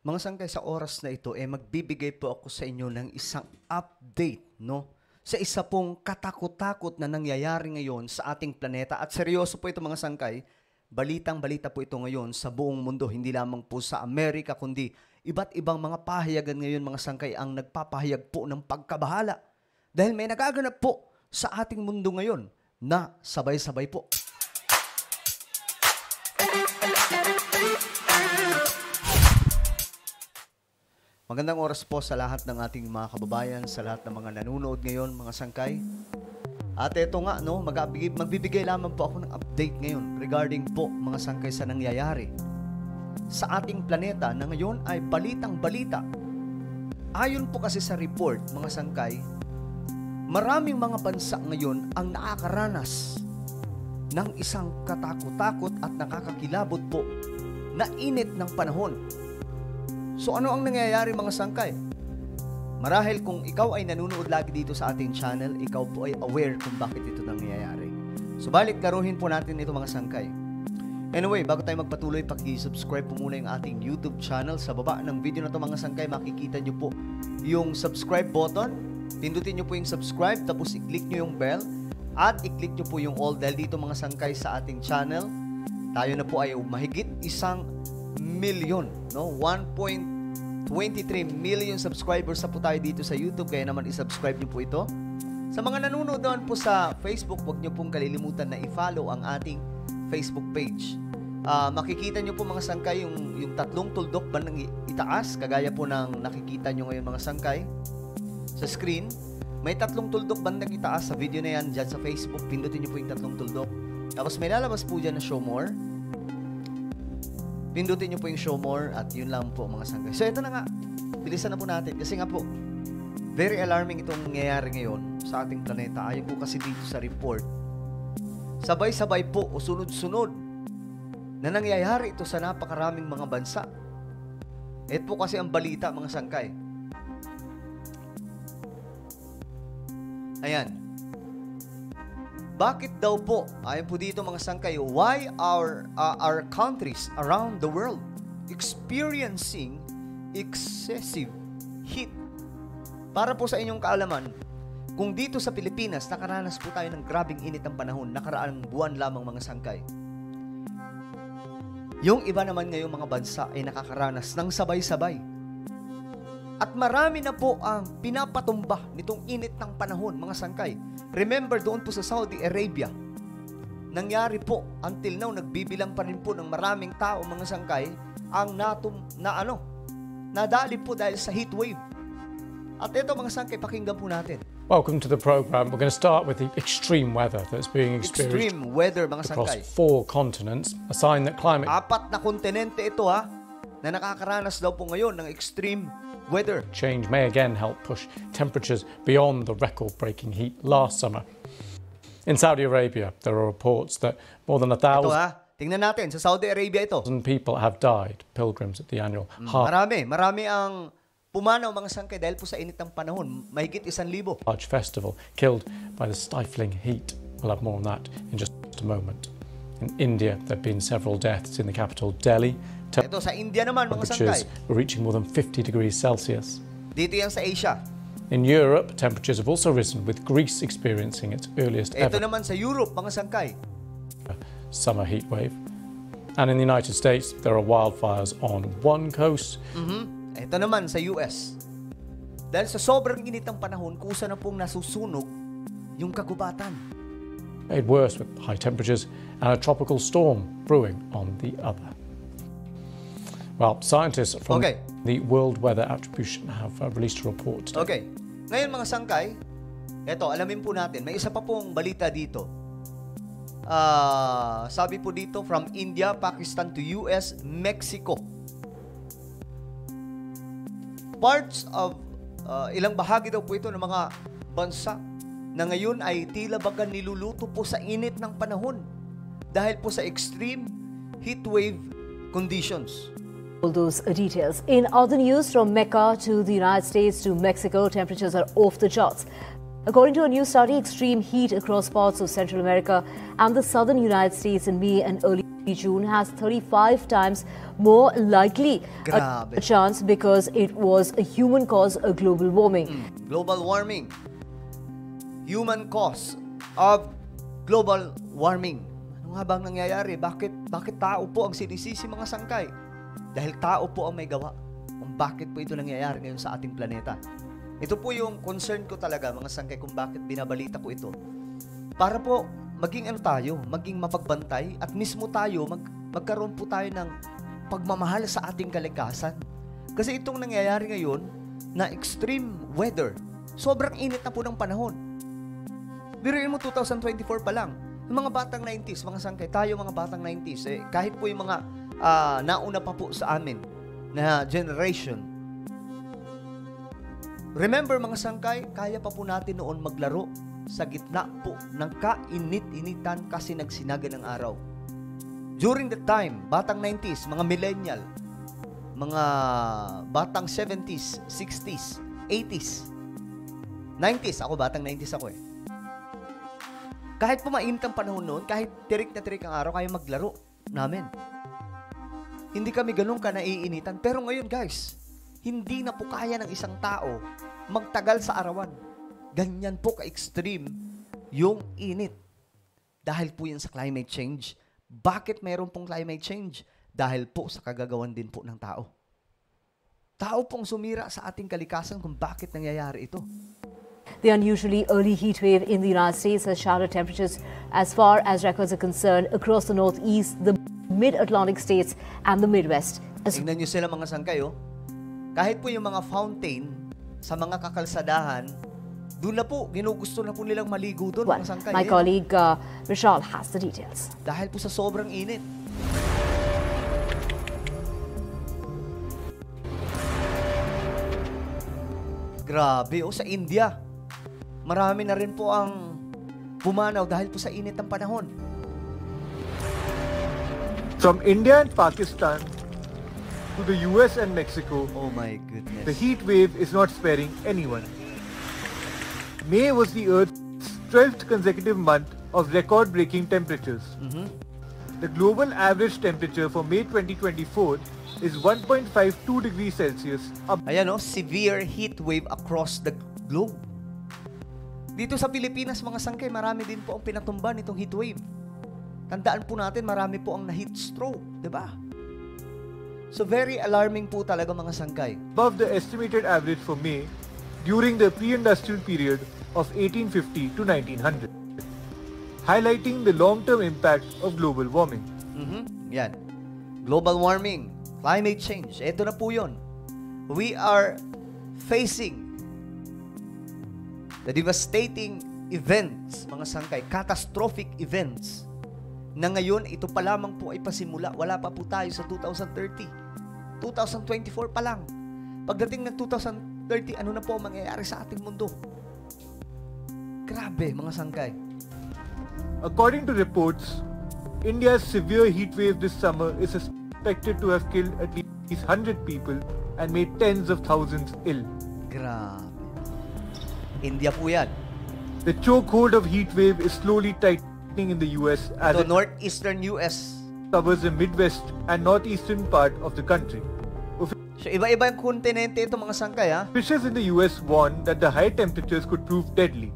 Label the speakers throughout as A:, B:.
A: Mga sangkay, sa oras na ito, magbibigay po ako sa inyo ng isang update, no? Sa isa pong katakot-takot na nangyayari ngayon sa ating planeta. At seryoso po ito mga sangkay, balitang-balita po ito ngayon sa buong mundo, hindi lamang po sa Amerika, kundi iba't ibang mga pahayagan ngayon mga sangkay ang nagpapahayag po ng pagkabahala. Dahil may nagaganap po sa ating mundo ngayon na sabay-sabay po. Magandang oras po sa lahat ng ating mga kababayan, sa lahat ng mga nanonood ngayon, mga sangkay. At ito nga, no, magbibigay lamang po ako ng update ngayon regarding po mga sangkay sa nangyayari sa ating planeta na ngayon ay balitang-balita. Ayon po kasi sa report, mga sangkay, maraming mga bansa ngayon ang nakakaranas ng isang katakot-takot at nakakakilabot po na init ng panahon. So ano ang nangyayari mga sangkay? Marahil kung ikaw ay nanonood lagi dito sa ating channel, ikaw po ay aware kung bakit ito nangyayari. Subalit karuhin po natin ito mga sangkay. Anyway, bago tayo magpatuloy, paki-subscribe po muna yung ating YouTube channel. Sa baba ng video na ito mga sangkay, makikita nyo po yung subscribe button. Pindutin nyo po yung subscribe, tapos i-click nyo yung bell, at i-click nyo po yung all dahil dito mga sangkay sa ating channel. Tayo na po ay mahigit 1 million, no? 1.23 million subscribers na po tayo dito sa YouTube, kaya naman i-subscribe nyo po ito. Sa mga nanonood naman po sa Facebook, huwag nyo pong kalilimutan na i-follow ang ating Facebook page. Makikita nyo po mga sangkay yung tatlong tuldok bandang itaas, kagaya po ng nakikita nyo ngayon mga sangkay sa screen. May tatlong tuldok bandang itaas sa video na yan dyan sa Facebook. Pindutin nyo po yung tatlong tuldok. Tapos may lalabas po dyan na show more. Pindutin nyo po yung show more at yun lang po mga sangkay. So ito na nga, bilisan na po natin kasi nga po, very alarming itong nangyayari ngayon sa ating planeta. Ayon po kasi dito sa report, sabay-sabay po o sunod-sunod na nangyayari ito sa napakaraming mga bansa. Ito po kasi ang balita mga sangkay. Ayan. Bakit daw po, ayon po dito mga sangkay, why our countries around the world experiencing excessive heat? Para po sa inyong kaalaman, kung dito sa Pilipinas, nakaranas po tayo ng grabing init ng panahon, nakaraang buwan lamang mga sangkay. Yung iba naman ngayong mga bansa ay nakakaranas ng sabay-sabay. At marami na po ang pinapatumba nitong init ng panahon, mga sangkay. Remember doon po sa Saudi Arabia, nangyari po, until now, nagbibilang pa rin po ng maraming tao, mga sangkay, ang nadali po dahil sa heat wave. At ito mga sangkay, pakinggan po natin.
B: Welcome to the program. We're going to start with the extreme weather that's being experienced
A: extreme weather, mga sangkay,
B: across 4 continents, a sign that climate
A: 4 na kontinente ito na nakakaranas daw po ngayon ng extreme weather
B: change may again help push temperatures beyond the record-breaking heat last summer. In Saudi Arabia, there are reports that more than 1,000
A: tingnan natin, sa Saudi Arabia ito.
B: people have died, pilgrims at the annual
A: Marami ang pumanaw mga sangkay dahil po sa init ng panahon, mahigit 1,000.
B: Hajj festival killed by the stifling heat. We'll have more on that in just a moment. In India, there have been several deaths in the capital, Delhi.
A: Ito sa India naman mga sangkay.
B: Temperatures were reaching more than 50 degrees Celsius.
A: Dito yan sa Asia.
B: In Europe, temperatures have also risen, with Greece experiencing its earliest
A: Ito
B: ever
A: naman sa Europe mga sangkay.
B: summer heat wave. And in the United States, there are wildfires on one coast.
A: Ito naman sa US. Dahil sa sobrang init ng panahon, kusa na pong nasusunog yung kagubatan.
B: Made worse with high temperatures and a tropical storm brewing on the other. Well, scientists from the World Weather Attribution have released a report today.
A: Okay. Ngayon mga sangkay, eto, alamin po natin, may isa pa pong balita dito. Sabi po dito, from India, Pakistan to US, Mexico. Parts of, ilang bahagi daw po ito ng mga bansa na ngayon ay tila baga niluluto po sa init ng panahon dahil po sa extreme heat wave conditions.
C: All those details. In other news, from Mecca to the United States to Mexico, temperatures are off the charts. According to a new study, extreme heat across parts of Central America and the southern United States in May and early June has 35 times more likely
A: Grabe.
C: a chance because it was a human cause of global warming.
A: Global warming. Human cause of global warming. Ano nga bang nangyayari? Bakit tao po ang sinisisi mga sangkay? Dahil tao po ang may gawa kung bakit po ito nangyayari ngayon sa ating planeta. Ito po yung concern ko talaga mga sangkay kung bakit binabalita ko ito. Para po maging maging mapagbantay at mismo tayo magkaroon po tayo ng pagmamahal sa ating kalikasan. Kasi itong nangyayari ngayon na extreme weather, sobrang init na po ng panahon. Biruin mo 2024 pa lang. Yung mga batang 90s, mga sangkay, tayo mga batang 90s, kahit po yung mga nauna pa po sa amin na generation. Remember mga sangkay, kaya pa po natin noon maglaro sa gitna po ng kainit-initan kasi nagsinaga ng araw. During the time, batang 90s, mga millennial, mga batang 70s, 60s, 80s, 90s, ako batang 90s ako Kahit po mainit ang panahon noon, kahit tirik na tirik ang araw, kaya maglaro namin. Hindi kami ganun ka naiinitan. Pero ngayon guys, hindi na po kaya ng isang tao magtagal sa arawan. Ganyan po ka-extreme yung init. Dahil po yan sa climate change. Bakit mayroon pong climate change? Dahil po sa kagagawan din po ng tao. Tao pong sumira sa ating kalikasan kung bakit nangyayari ito.
C: The unusually early heat wave in the United States has shattered temperatures as far as records are concerned across the Northeast, the Mid-Atlantic states, and the Midwest.
A: Tingnan nyo sila mga sangkay, Kahit po yung mga fountain sa mga kakalsadahan, doon na po, ginugusto na po nilang maligo doon, mga sangkay.
C: My colleague Vishal has the details.
A: Dahil po sa sobrang init. Grabe, sa India. Marami na rin po ang pumanaw dahil po sa init ng panahon.
D: From India and Pakistan to the US and Mexico,
A: Oh my goodness.
D: the heat wave is not sparing anyone. May was the Earth's 12th consecutive month of record-breaking temperatures. The global average temperature for May 2024 is 1.52 degrees Celsius, up
A: Ayan severe heat wave across the globe. Dito sa Pilipinas, mga sangkay, marami din po ang pinatumban nitong heat wave. Tandaan po natin, marami po ang na-heat stroke, di ba? So very alarming po talaga mga sangkay.
D: above the estimated average for May during the pre-industrial period of 1850 to 1900, highlighting the long-term impact of global warming.
A: Yan. Global warming, climate change, ito na po yun. We are facing the devastating events, mga sangkay, catastrophic events, na ngayon, ito pa lamang po ay pasimula. Wala pa po tayo sa 2030. 2024 pa lang. Pagdating ng 2030, ano na po ang mangyayari sa ating mundo? Grabe, mga sangkay.
D: According to reports, India's severe heat wave this summer is suspected to have killed at least 100 people and made tens of thousands ill.
A: Grabe. India po yan.
D: The chokehold of heat wave is slowly tightening in the US as
A: Ito,
D: it
A: northeastern US.
D: covers the Midwest and northeastern part of the country.
A: So, iba-iba yung kontinente ito, mga sangkay, ha?
D: Officials in the US warn that the high temperatures could prove deadly.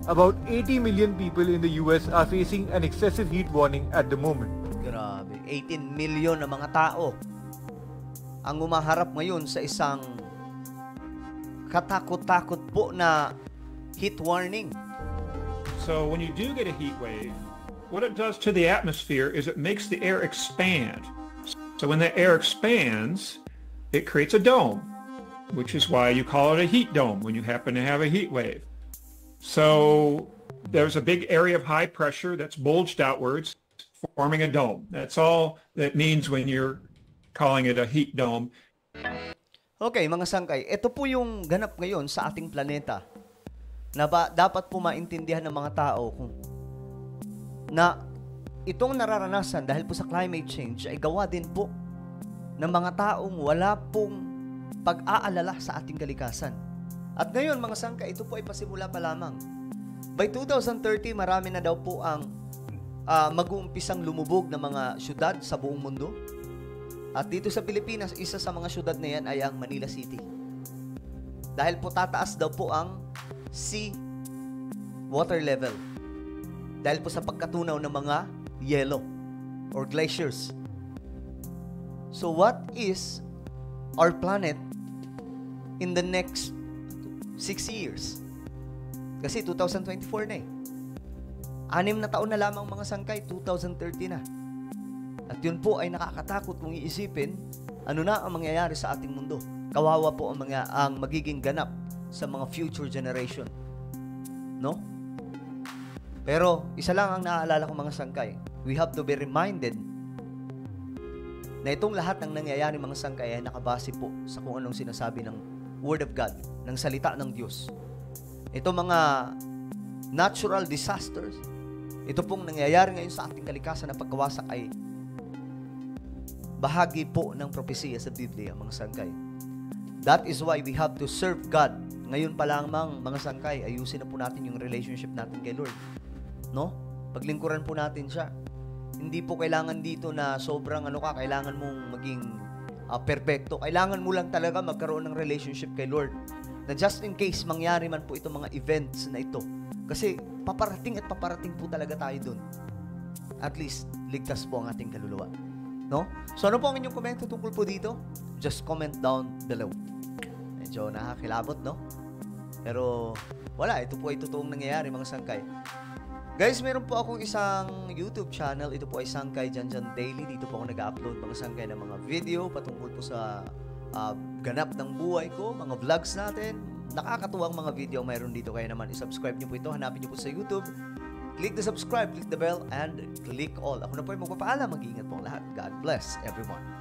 D: About 80 million people in the US are facing an excessive heat warning at the moment.
A: Grabe. 18 million na mga tao ang umaharap ngayon sa isang katakot-takot po na heat warning.
E: So when you do get a heat wave, what it does to the atmosphere is it makes the air expand. So when the air expands, it creates a dome, which is why you call it a heat dome when you happen to have a heat wave. So there's a big area of high pressure that's bulged outwards, forming a dome. That's all that means when you're calling it a heat dome.
A: Okay, mga sangkay, ito po yung ganap ngayon sa ating planeta na dapat po maintindihan ng mga tao na itong nararanasan dahil po sa climate change ay gawa din po ng mga taong wala pong pag-aalala sa ating kalikasan. At ngayon, mga sangkay, ito po ay pasimula pa lamang. By 2030, marami na daw po ang mag-uumpisang lumubog na mga syudad sa buong mundo. At dito sa Pilipinas, isa sa mga syudad na yan ay ang Manila City. Dahil po tataas daw po ang sea water level. Dahil po sa pagkatunaw ng mga yelo or glaciers. So what is our planet in the next 6 years? Kasi 2024 na eh. 6 na taon na lamang mga sangkay, 2030 na. At yun po ay nakakatakot kung iisipin ano na ang mangyayari sa ating mundo. Kawawa po ang magiging ganap sa mga future generation. No? Pero isa lang ang naaalala ko mga sangkay. We have to be reminded na itong lahat ng nangyayari mga sangkay ay nakabase po sa kung anong sinasabi ng Word of God, ng salita ng Diyos. Ito mga natural disasters, ito pong nangyayari ngayon sa ating kalikasan na pagkawasak ay bahagi po ng propesiya sa Biblia, mga sangkay. That is why we have to serve God. Ngayon pa lamang, mga sangkay, ayusin na po natin yung relationship natin kay Lord. No? Paglingkuran po natin siya. Hindi po kailangan dito na sobrang kailangan mong maging perfecto. Kailangan mo lang talaga magkaroon ng relationship kay Lord. Na just in case mangyari man po itong mga events na ito. Kasi paparating at paparating po talaga tayo dun. At least, ligtas po ang ating kaluluwa. No? So ano po ang inyong komento tungkol po dito? Just comment down below. Medyo nakakilabot, no? Pero wala, ito po ay totoong nangyayari mga sangkay. Guys, meron po akong isang YouTube channel. Ito po ay Sangkay Janjan Daily. Dito po ako nag-upload mga sangkay ng mga video patungkol po sa ganap ng buhay ko, mga vlogs natin. Nakakatuwang mga video mayroon dito. Kaya naman, isubscribe nyo po ito. Hanapin nyo po sa YouTube. Click the subscribe, click the bell, and click all. Ako na po ay magpapaalam. Mag-iingat po ang lahat. God bless everyone.